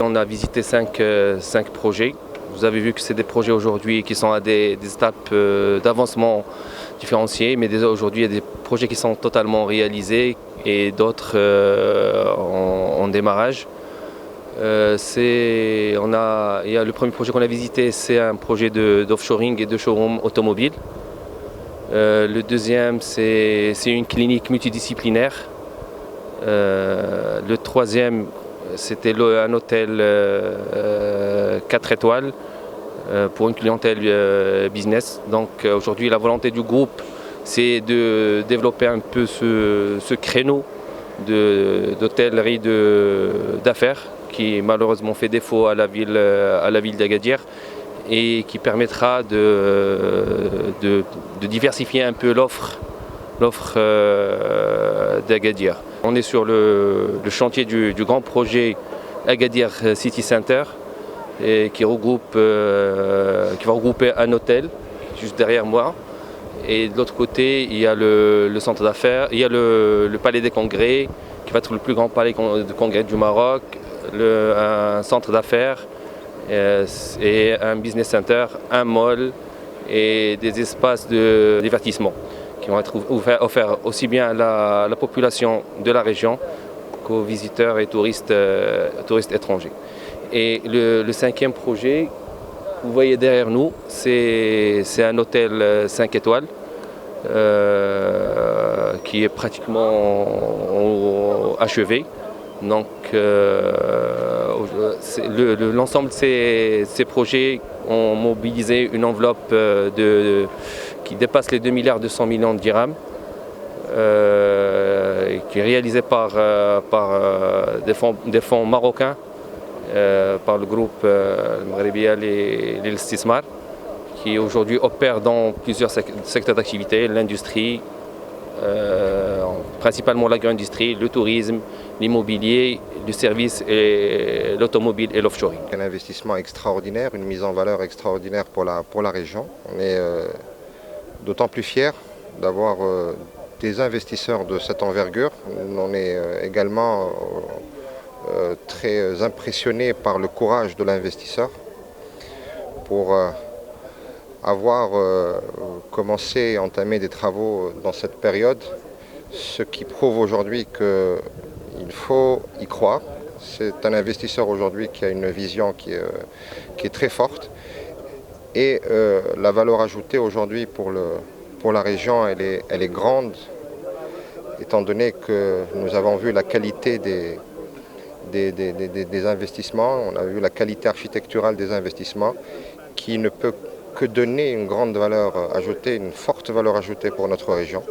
On a visité cinq projets. Vous avez vu que c'est des projets aujourd'hui qui sont à des étapes d'avancement différenciées, mais déjà aujourd'hui il y a des projets qui sont totalement réalisés et d'autres en démarrage. Le premier projet qu'on a visité, c'est un projet d'offshoring et de showroom automobile. Le deuxième, c'est une clinique multidisciplinaire. Le troisième, c'était un hôtel 4 étoiles pour une clientèle business. Donc aujourd'hui, la volonté du groupe, c'est de développer un peu ce créneau d'hôtellerie d'affaires qui malheureusement fait défaut à la ville d'Agadir et qui permettra de diversifier un peu l'offre d'Agadir. On est sur le chantier du grand projet Agadir City Center qui va regrouper un hôtel juste derrière moi. Et de l'autre côté, il y a le centre d'affaires, il y a le palais des congrès qui va être le plus grand palais de congrès du Maroc, un centre d'affaires et un business center, un mall et des espaces de divertissement qui vont être offerts aussi bien à la population de la région qu'aux visiteurs et touristes étrangers. Et le cinquième projet, vous voyez derrière nous, c'est un hôtel 5 étoiles qui est pratiquement achevé. Donc l'ensemble de ces projets ont mobilisé une enveloppe qui dépasse les 2 milliards 200 millions de dirhams, qui est réalisée par des fonds marocains, par le groupe Maghrébia Lil Istismar, qui aujourd'hui opère dans plusieurs secteurs d'activité, l'industrie, principalement l'agro-industrie, le tourisme, l'immobilier, le service, et l'automobile et l'offshoring. Un investissement extraordinaire, une mise en valeur extraordinaire pour la région. On est d'autant plus fiers d'avoir des investisseurs de cette envergure. On est également très impressionné par le courage de l'investisseur pour avoir commencé et entamé des travaux dans cette période, ce qui prouve aujourd'hui qu'il faut y croire. C'est un investisseur aujourd'hui qui a une vision qui est très forte et la valeur ajoutée aujourd'hui pour la région, elle est grande, étant donné que nous avons vu la qualité des investissements, on a vu la qualité architecturale des investissements qui ne peut que donner une grande valeur ajoutée, une forte valeur ajoutée pour notre région.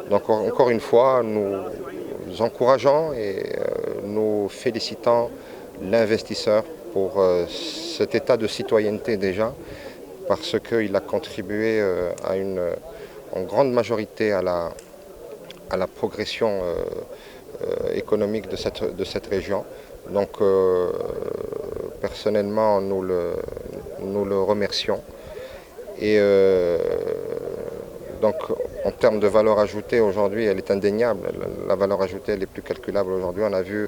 Donc encore une fois, nous encourageons et nous félicitons l'investisseur pour cet état de citoyenneté déjà, parce qu'il a contribué en grande majorité à la progression économique de cette région. Donc personnellement, nous le remercions. Et donc en termes de valeur ajoutée aujourd'hui, elle est indéniable. La valeur ajoutée, elle est plus calculable aujourd'hui. On a vu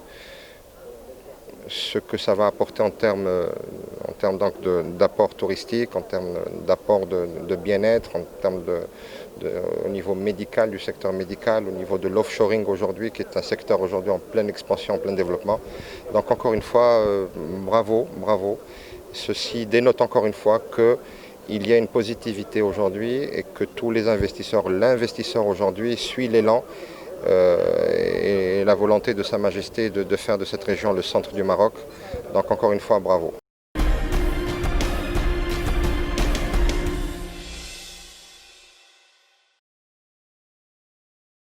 ce que ça va apporter en termes d'apport touristique, en termes d'apport de bien-être, en termes au niveau médical, du secteur médical, au niveau de l'offshoring aujourd'hui, qui est un secteur aujourd'hui en pleine expansion, en plein développement. Donc encore une fois, bravo, bravo. Ceci dénote encore une fois qu'il y a une positivité aujourd'hui et que tous les investisseurs, l'investisseur aujourd'hui suit l'élan et la volonté de Sa Majesté de faire de cette région le centre du Maroc. Donc encore une fois, bravo.